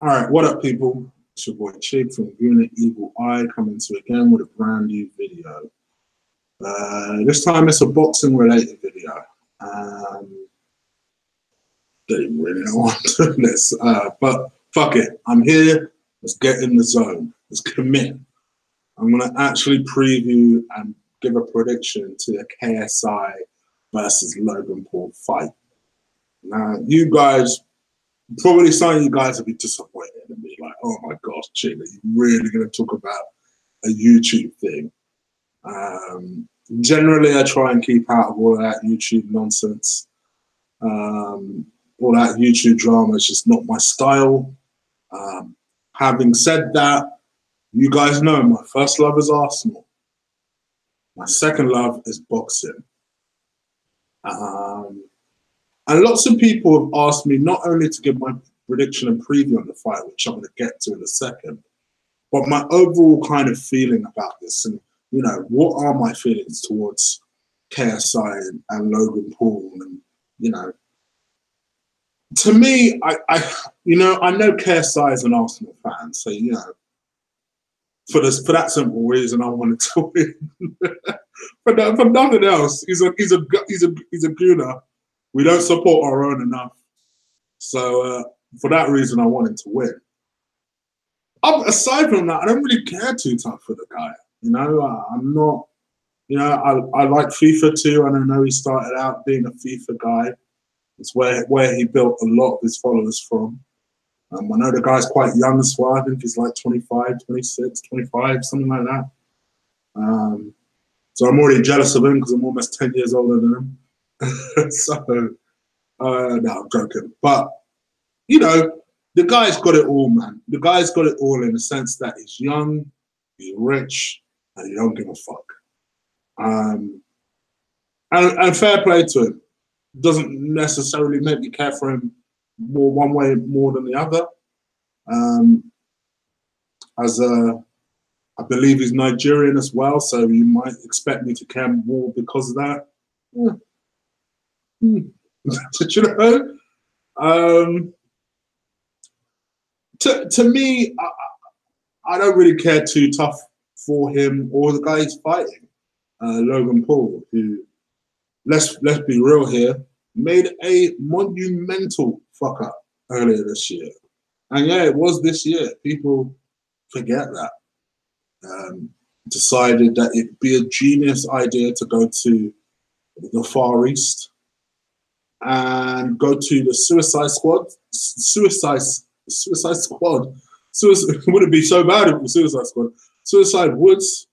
All right, what up, people? It's your boy Chig from Unit Evil Eye coming to you again with a brand new video. This time it's a boxing related video. Didn't really know what to do this, but fuck it. I'm here. Let's get in the zone. Let's commit. I'm gonna actually preview and give a prediction to the KSI versus Logan Paul fight. Now, you guys. Probably some of you guys will be disappointed and be like, oh my gosh, Chig, are you really going to talk about a YouTube thing? Generally, I try and keep out of all that YouTube nonsense. All that YouTube drama is just not my style. Having said that, you guys know my first love is Arsenal. My second love is boxing. And lots of people have asked me not only to give my prediction and preview on the fight, which I'm going to get to in a second, but my overall kind of feeling about this. And, you know, what are my feelings towards KSI and Logan Paul? And, you know, to me, I know KSI is an Arsenal fan. So, you know, for that simple reason, I wanted to win. for nothing else, he's a gooner. We don't support our own enough. So for that reason, I wanted to win. Aside from that, I don't really care too tough for the guy. You know, I'm not, you know, I like FIFA too, and I know he started out being a FIFA guy. It's where he built a lot of his followers from. I know the guy's quite young as well. I think he's like 25, 26, 25, something like that. So I'm already jealous of him because I'm almost 10 years older than him. So, no, I'm joking. But, you know, the guy's got it all, man. The guy's got it all in the sense that he's young, he's rich, and he don't give a fuck. And fair play to him. Doesn't necessarily make me care for him more one way more than the other. I believe he's Nigerian as well, so you might expect me to care more because of that. Yeah. You know, to me, I don't really care too tough for him or the guy he's fighting, Logan Paul, who, let's be real here, made a monumental fuck up earlier this year. And yeah, it was this year. People forget that. Decided that it'd be a genius idea to go to the Far East and go to the Suicide Squad. Suicide Squad. Would it be so bad if it was Suicide Squad? Suicide Woods,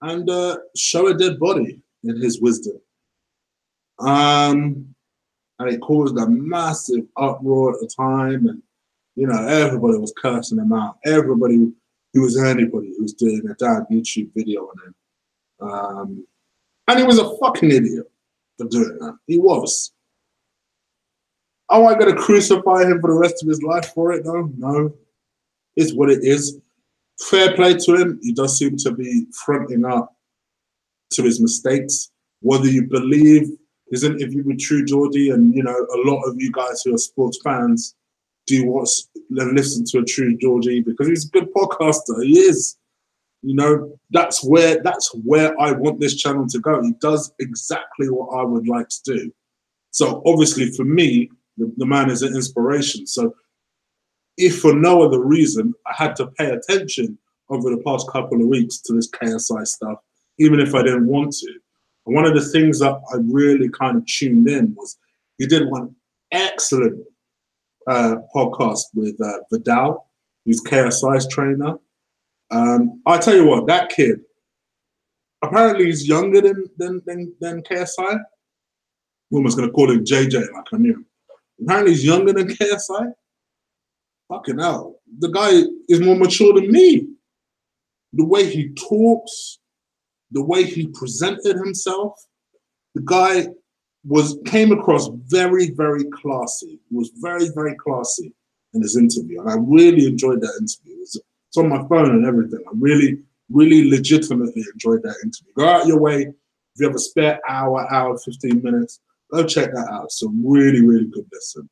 and show a dead body in his wisdom. And it caused a massive uproar at the time, and you know, everybody was cursing him out. Everybody who was anybody who was doing a damn YouTube video on him. And he was a fucking idiot for doing that. He was. Am I going to crucify him for the rest of his life for it? No. It's what it is. Fair play to him. He does seem to be fronting up to his mistakes. Whether you believe his interview with True Geordie, and you know, a lot of you guys who are sports fans do watch and listen to a True Geordie because he's a good podcaster. He is. You know, that's where I want this channel to go. He does exactly what I would like to do. So obviously for me, the man is an inspiration. So if for no other reason, I had to pay attention over the past couple of weeks to this KSI stuff, even if I didn't want to. And one of the things that I really kind of tuned in was he did one excellent podcast with Vidal, who's KSI's trainer. I tell you what, that kid, apparently he's younger than KSI. I'm almost going to call him JJ like I knew him. Apparently he's younger than KSI. Fucking hell. The guy is more mature than me. The way he talks, the way he presented himself, the guy came across very, very classy. He was very, very classy in his interview. And I really enjoyed that interview. It's on my phone and everything. I really, really legitimately enjoyed that interview. Go out your way. If you have a spare hour, 15 minutes, go check that out. It's a really, really good listen.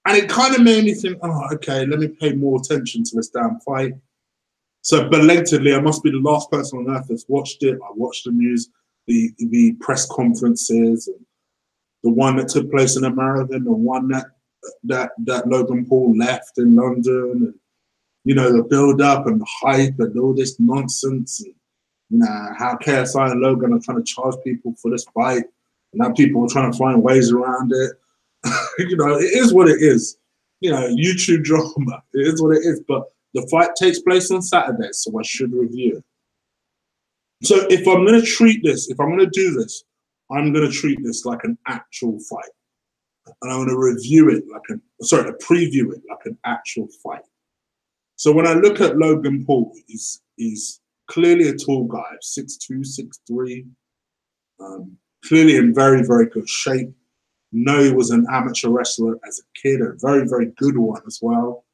And it kind of made me think, oh, okay, let me pay more attention to this damn fight. So belatedly, I must be the last person on earth that's watched it. I watched the news, the press conferences, and the one that took place in America, and the one that Logan Paul left in London, and you know, the build up and the hype and all this nonsense, and you know, how KSI and Logan are trying to charge people for this fight, and now people are trying to find ways around it. You know, it is what it is. You know, YouTube drama. It is what it is. But the fight takes place on Saturday, so I should review it. So if I'm going to treat this, if I'm going to do this, I'm going to treat this like an actual fight. And I'm going to review it like to preview it like an actual fight. So when I look at Logan Paul, he's clearly a tall guy, 6'2", 6'3", clearly in very, very good shape. Know he was an amateur wrestler as a kid, a very, very good one as well.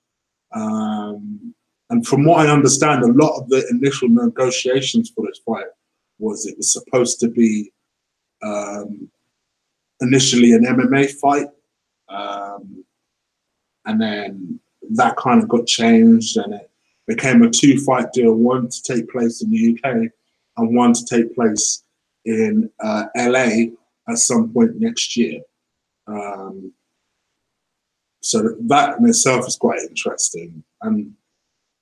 And from what I understand, a lot of the initial negotiations for this fight was it was supposed to be initially an MMA fight. And then that kind of got changed and it became a 2-fight deal, one to take place in the UK and one to take place in LA at some point next year. So that in itself is quite interesting. And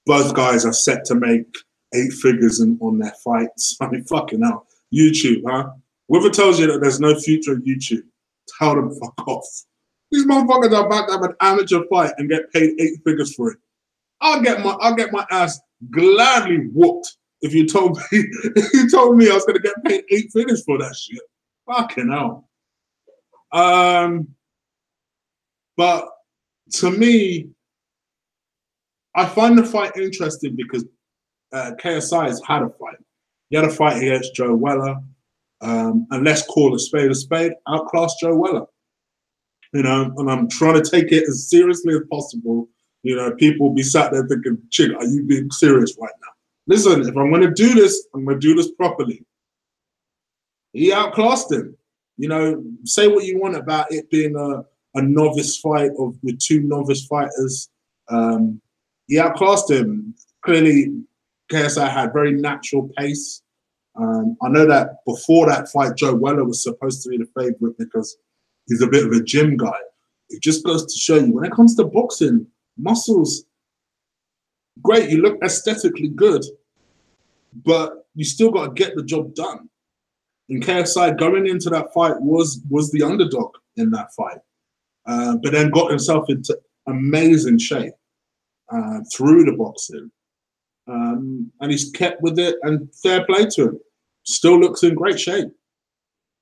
both guys are set to make 8 figures on their fights. I mean, fucking hell. YouTube, huh? Whoever tells you that there's no future in YouTube, tell them fuck off. These motherfuckers are about to have an amateur fight and get paid 8 figures for it. I'll get my ass gladly whooped if you told me I was gonna get paid 8 figures for that shit. Fucking hell. But to me, I find the fight interesting because KSI has had a fight. He had a fight against Joe Weller, and let's call a spade, outclassed Joe Weller. You know, and I'm trying to take it as seriously as possible. You know, people will be sat there thinking, chick, are you being serious right now? Listen, if I'm going to do this, I'm going to do this properly. He outclassed him. You know, say what you want about it being a novice fight with 2 novice fighters. He outclassed him. Clearly, KSI had very natural pace. I know that before that fight, Joe Weller was supposed to be the favorite because he's a bit of a gym guy. It just goes to show you, when it comes to boxing, muscles, great, you look aesthetically good, but you still got to get the job done. And KSI going into that fight was the underdog in that fight, but then got himself into amazing shape through the boxing. And he's kept with it, and fair play to him. Still looks in great shape.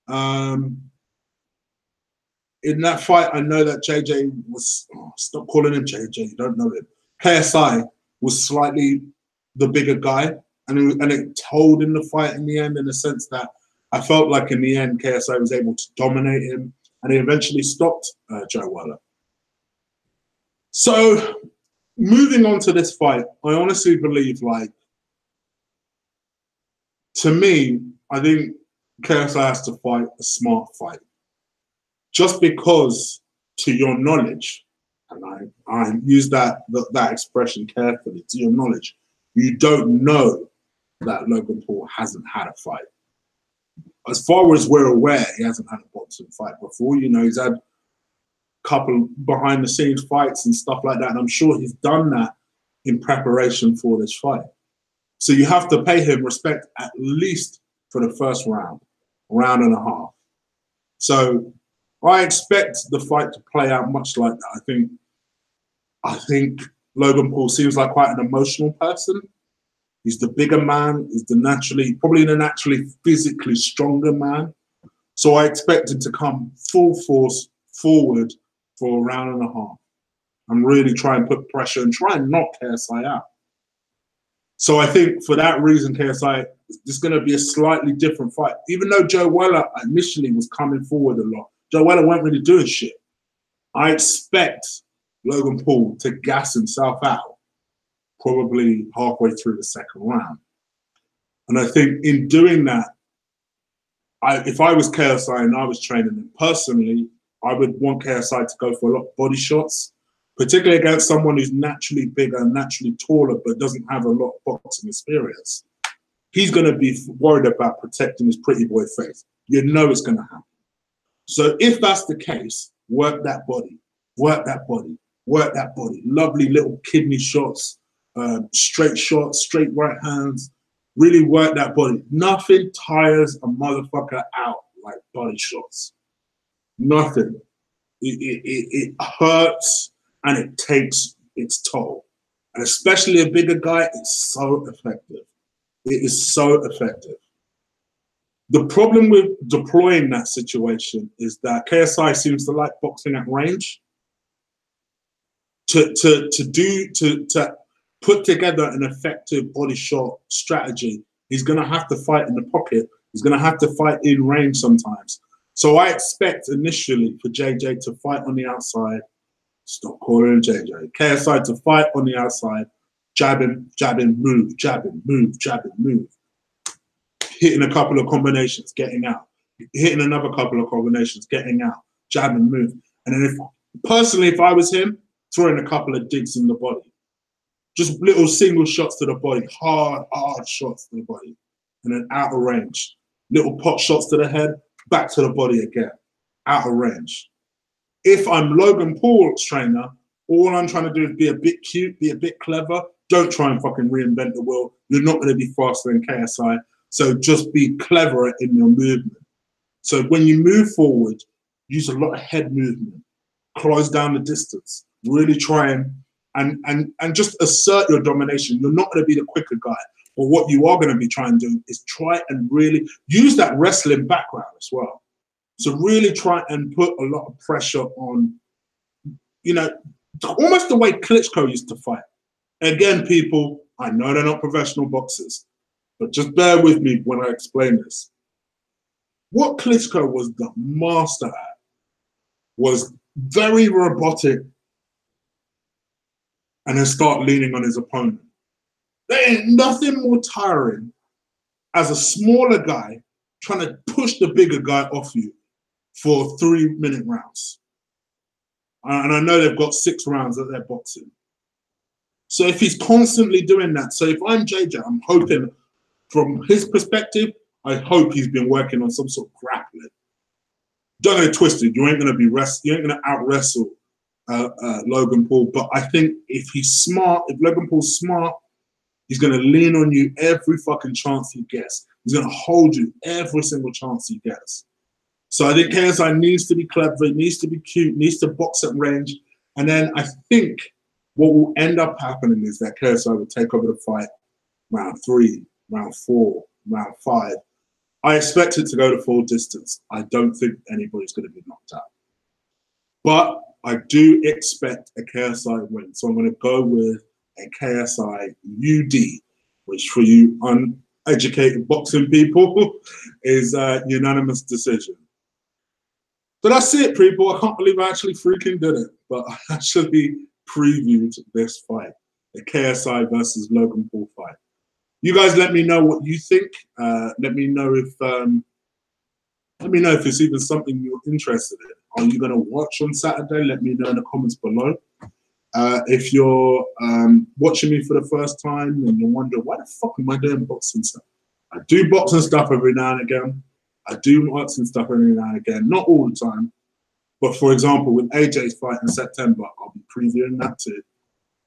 In that fight, I know that JJ was, stop calling him JJ, you don't know him. KSI was slightly the bigger guy, and it told in the fight in the end, in the sense that I felt like in the end, KSI was able to dominate him, and he eventually stopped Joe Weller. So moving on to this fight, I honestly believe, like, to me, I think KSI has to fight a smart fight. Just because, to your knowledge, and I use that expression carefully, to your knowledge, you don't know that Logan Paul hasn't had a fight. As far as we're aware, he hasn't had a boxing fight before. You know, he's had a couple behind-the-scenes fights and stuff like that, and I'm sure he's done that in preparation for this fight. So you have to pay him respect at least for the first round and a half. So I expect the fight to play out much like that. I think Logan Paul seems like quite an emotional person. He's the bigger man. He's probably the naturally physically stronger man. So I expect him to come full force forward for a round and a half and really try and put pressure and try and knock KSI out. So I think for that reason, KSI is going to be a slightly different fight. Even though Joe Weller initially was coming forward a lot, Joe Weller weren't really doing shit. I expect Logan Paul to gas himself out probably halfway through the second round. And I think in doing that, if I was KSI and I was training him personally, I would want KSI to go for a lot of body shots particularly against someone who's naturally bigger and naturally taller but doesn't have a lot of boxing experience. He's going to be worried about protecting his pretty boy face. You know it's going to happen. So if that's the case, work that body, work that body, work that body. Lovely little kidney shots, straight shots, straight right hands. Really work that body. Nothing tires a motherfucker out like body shots. Nothing. It hurts and it takes its toll. And especially a bigger guy, it's so effective. It is so effective. The problem with deploying that situation is that KSI seems to like boxing at range. To put together an effective body shot strategy, he's going to have to fight in the pocket. He's going to have to fight in range sometimes. So I expect initially for JJ to fight on the outside. Stop calling him JJ. KSI to fight on the outside, jabbing, move, jabbing, move, jabbing, move. Hitting a couple of combinations, getting out. Hitting another couple of combinations, getting out. Jabbing, move. And then if I was him, throwing a couple of digs in the body. Just little single shots to the body, hard shots to the body. And then out of range. Little pot shots to the head, back to the body again. Out of range. If I'm Logan Paul's trainer, all I'm trying to do is be a bit cute, be a bit clever. Don't try and fucking reinvent the wheel. You're not going to be faster than KSI. So just be cleverer in your movement. So when you move forward, use a lot of head movement. Close down the distance. Really try and just assert your domination. You're not going to be the quicker guy. But what you are going to be trying to do is try and really use that wrestling background as well. So really try and put a lot of pressure on, you know, almost the way Klitschko used to fight. Again, people, I know they're not professional boxers, but just bear with me when I explain this. What Klitschko was the master at was very robotic and then start leaning on his opponent. There ain't nothing more tiring as a smaller guy trying to push the bigger guy off you for 3-minute rounds. And I know they've got 6 rounds that they're boxing. So if he's constantly doing that, so if I'm JJ, I'm hoping from his perspective, I hope he's been working on some sort of grappling. Don't get it twisted. You ain't going to be you ain't going to out wrestle Logan Paul. But I think if he's smart, if Logan Paul's smart, he's going to lean on you every fucking chance he gets. He's going to hold you every single chance he gets. So I think KSI needs to be clever, needs to be cute, needs to box at range. And then I think what will end up happening is that KSI will take over the fight round 3, round 4, round 5. I expect it to go to full distance. I don't think anybody's going to be knocked out. But I do expect a KSI win. So I'm going to go with a KSI UD, which for you uneducated boxing people is a unanimous decision. So that's it, people. I can't believe I actually freaking did it. But I actually previewed this fight, the KSI versus Logan Paul fight. You guys let me know what you think. Let me know if it's even something you're interested in. Are you going to watch on Saturday? Let me know in the comments below. If you're watching me for the first time and you're wondering, why the fuck am I doing boxing stuff? I do boxing stuff every now and again. I do boxing stuff every now and again. Not all the time. But for example, with AJ's fight in September, I'll be previewing that too.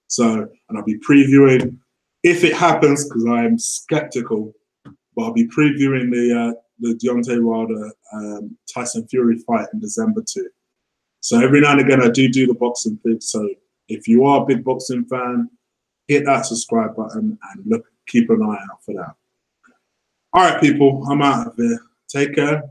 So, and I'll be previewing, if it happens, because I am skeptical, but I'll be previewing the Deontay Wilder Tyson Fury fight in December too. So every now and again, I do the boxing thing. So if you are a big boxing fan, hit that subscribe button and keep an eye out for that. All right, people, I'm out of here. Take care.